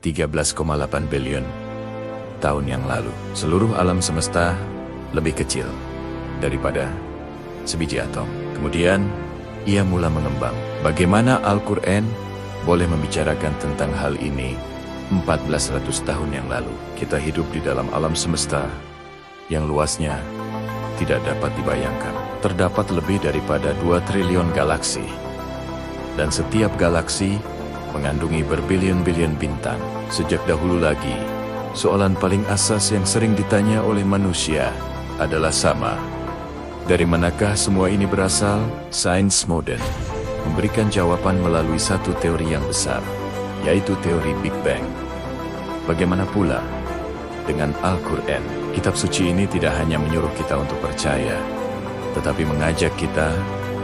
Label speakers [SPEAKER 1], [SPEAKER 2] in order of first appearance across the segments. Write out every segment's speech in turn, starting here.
[SPEAKER 1] 13,8 billion tahun yang lalu. Seluruh alam semesta lebih kecil daripada sebiji atom. Kemudian, ia mulai mengembang. Bagaimana Al-Quran boleh membicarakan tentang hal ini 1400 tahun yang lalu? Kita hidup di dalam alam semesta yang luasnya tidak dapat dibayangkan. Terdapat lebih daripada 2 triliun galaksi. Dan setiap galaksi mengandungi berbilion-bilion bintang. Sejak dahulu lagi, soalan paling asas yang sering ditanya oleh manusia adalah sama. Dari manakah semua ini berasal? Sains modern memberikan jawaban melalui satu teori yang besar, yaitu teori Big Bang. Bagaimana pula dengan Al-Quran? Kitab suci ini tidak hanya menyuruh kita untuk percaya, tetapi mengajak kita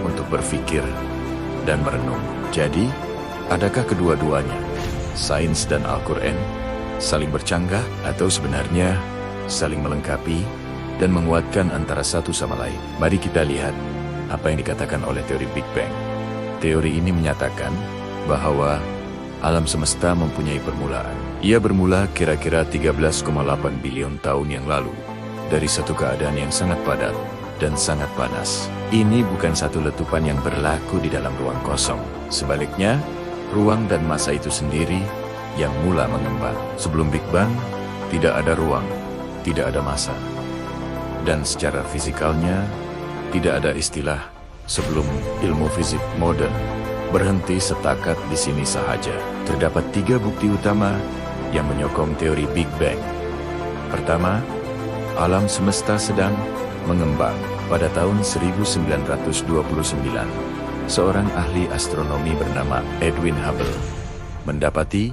[SPEAKER 1] untuk berpikir dan merenung. Jadi, adakah kedua-duanya, sains dan Al-Quran, saling bercanggah atau sebenarnya saling melengkapi dan menguatkan antara satu sama lain? Mari kita lihat apa yang dikatakan oleh teori Big Bang. Teori ini menyatakan bahwa alam semesta mempunyai permulaan. Ia bermula kira-kira 13,8 bilion tahun yang lalu dari satu keadaan yang sangat padat dan sangat panas. Ini bukan satu letupan yang berlaku di dalam ruang kosong. Sebaliknya, ruang dan massa itu sendiri yang mula mengembang. Sebelum Big Bang, tidak ada ruang, tidak ada massa. Dan secara fisikalnya, tidak ada istilah sebelum ilmu fisik modern berhenti setakat di sini sahaja. Terdapat 3 bukti utama yang menyokong teori Big Bang. Pertama, alam semesta sedang mengembang. Pada tahun 1929, seorang ahli astronomi bernama Edwin Hubble mendapati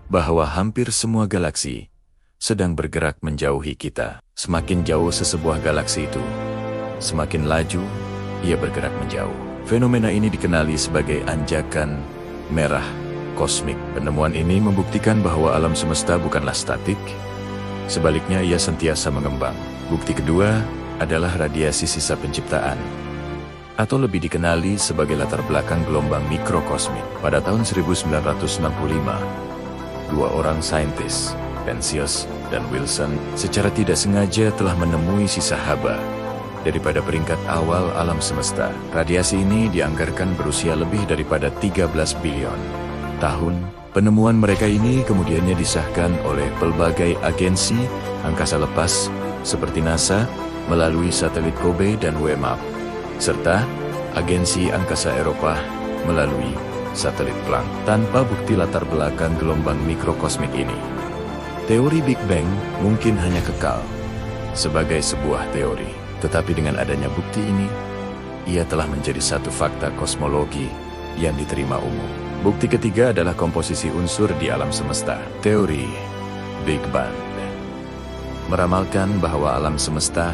[SPEAKER 1] bahwa hampir semua galaksi sedang bergerak menjauhi kita. Semakin jauh sesebuah galaksi itu, semakin laju ia bergerak menjauh. Fenomena ini dikenali sebagai anjakan merah kosmik. Penemuan ini membuktikan bahwa alam semesta bukanlah statik, sebaliknya ia sentiasa mengembang. Bukti kedua adalah radiasi sisa penciptaan, atau lebih dikenali sebagai latar belakang gelombang mikrokosmik. Pada tahun 1965, 2 orang saintis, Penzias dan Wilson, secara tidak sengaja telah menemui sisa haba daripada peringkat awal alam semesta. Radiasi ini dianggarkan berusia lebih daripada 13 bilion tahun. Penemuan mereka ini kemudiannya disahkan oleh pelbagai agensi angkasa lepas seperti NASA melalui satelit Kobe dan WMAP, serta agensi angkasa Eropa melalui satelit Planck. Tanpa bukti latar belakang gelombang mikrokosmik ini, teori Big Bang mungkin hanya kekal sebagai sebuah teori. Tetapi dengan adanya bukti ini, ia telah menjadi satu fakta kosmologi yang diterima umum. Bukti ketiga adalah komposisi unsur di alam semesta. Teori Big Bang meramalkan bahwa alam semesta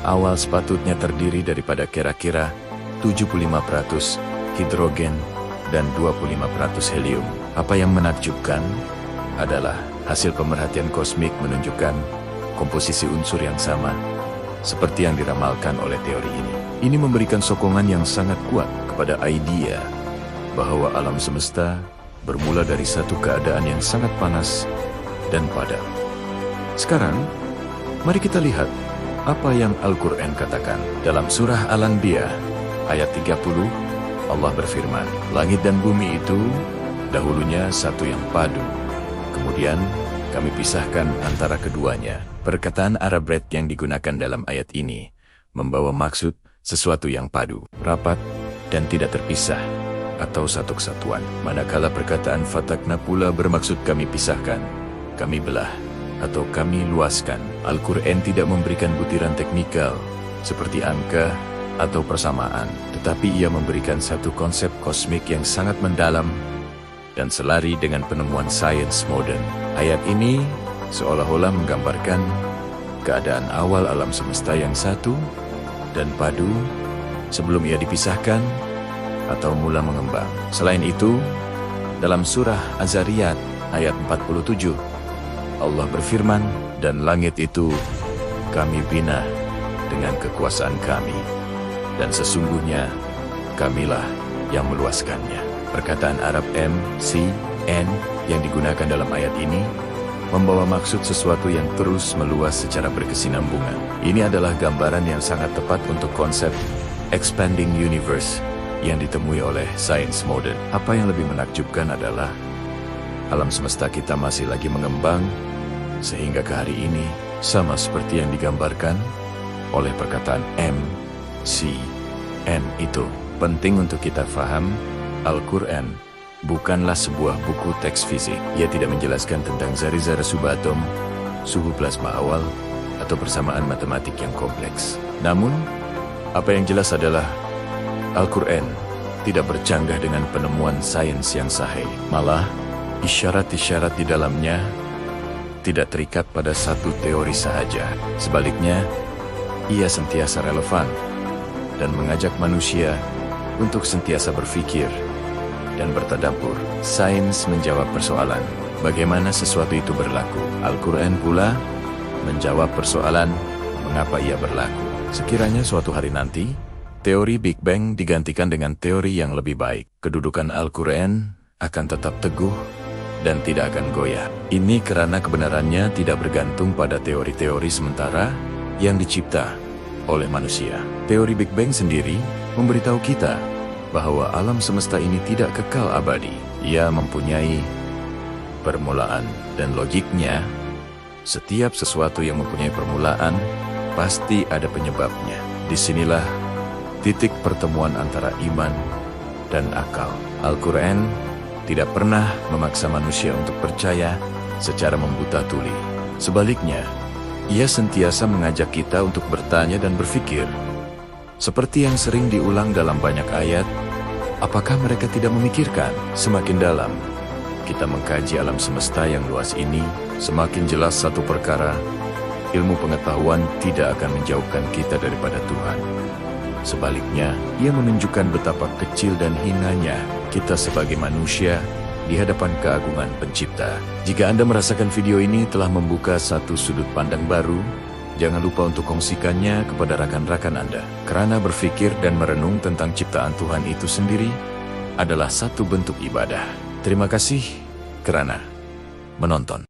[SPEAKER 1] awal sepatutnya terdiri daripada kira-kira 75% hidrogen dan 25% helium. Apa yang menakjubkan adalah hasil pemerhatian kosmik menunjukkan komposisi unsur yang sama seperti yang diramalkan oleh teori ini. Ini memberikan sokongan yang sangat kuat kepada idea bahwa alam semesta bermula dari satu keadaan yang sangat panas dan padat. Sekarang, mari kita lihat apa yang Al-Quran katakan. Dalam surah Al-Anbiya, ayat 30, Allah berfirman, "Langit dan bumi itu dahulunya satu yang padu. Kemudian kami pisahkan antara keduanya." Perkataan Arab Red yang digunakan dalam ayat ini membawa maksud sesuatu yang padu, rapat, dan tidak terpisah, atau satu kesatuan. Manakala perkataan fatakna pula bermaksud kami pisahkan, kami belah, atau kami luaskan. Al-Quran tidak memberikan butiran teknikal seperti angka atau persamaan, tetapi ia memberikan satu konsep kosmik yang sangat mendalam dan selari dengan penemuan sains modern. Ayat ini seolah-olah menggambarkan keadaan awal alam semesta yang satu dan padu sebelum ia dipisahkan atau mula mengembang. Selain itu, dalam surah Az-Zariyat ayat 47, Allah berfirman, "Dan langit itu kami bina dengan kekuasaan kami, dan sesungguhnya kamilah yang meluaskannya." Perkataan Arab MC N yang digunakan dalam ayat ini membawa maksud sesuatu yang terus meluas secara berkesinambungan. Ini adalah gambaran yang sangat tepat untuk konsep expanding universe yang ditemui oleh sains modern. Apa yang lebih menakjubkan adalah alam semesta kita masih lagi mengembang sehingga ke hari ini sama seperti yang digambarkan oleh perkataan M, C, N itu. Penting untuk kita faham, Al-Quran bukanlah sebuah buku teks fisik. Ia tidak menjelaskan tentang zari-zara subatom, suhu plasma awal, atau persamaan matematik yang kompleks. Namun, apa yang jelas adalah Al-Quran tidak bercanggah dengan penemuan sains yang sahih. Malah, isyarat-isyarat di dalamnya tidak terikat pada satu teori sahaja. Sebaliknya, ia sentiasa relevan dan mengajak manusia untuk sentiasa berpikir dan bertadabbur. Sains menjawab persoalan, bagaimana sesuatu itu berlaku. Al-Quran pula menjawab persoalan, mengapa ia berlaku. Sekiranya suatu hari nanti, teori Big Bang digantikan dengan teori yang lebih baik, kedudukan Al-Quran akan tetap teguh dan tidak akan goyah. Ini karena kebenarannya tidak bergantung pada teori-teori sementara yang dicipta oleh manusia. Teori Big Bang sendiri memberitahu kita bahwa alam semesta ini tidak kekal abadi. Ia mempunyai permulaan, dan logiknya, setiap sesuatu yang mempunyai permulaan pasti ada penyebabnya. Disinilah titik pertemuan antara iman dan akal. Al-Quran tidak pernah memaksa manusia untuk percaya secara membuta tuli. Sebaliknya, ia sentiasa mengajak kita untuk bertanya dan berpikir. Seperti yang sering diulang dalam banyak ayat, apakah mereka tidak memikirkan? Semakin dalam kita mengkaji alam semesta yang luas ini, semakin jelas satu perkara, ilmu pengetahuan tidak akan menjauhkan kita daripada Tuhan. Sebaliknya, ia menunjukkan betapa kecil dan hinanya kita sebagai manusia di hadapan keagungan Pencipta. Jika Anda merasakan video ini telah membuka satu sudut pandang baru, jangan lupa untuk kongsikannya kepada rekan-rekan Anda. Karena berpikir dan merenung tentang ciptaan Tuhan itu sendiri adalah satu bentuk ibadah. Terima kasih kerana menonton.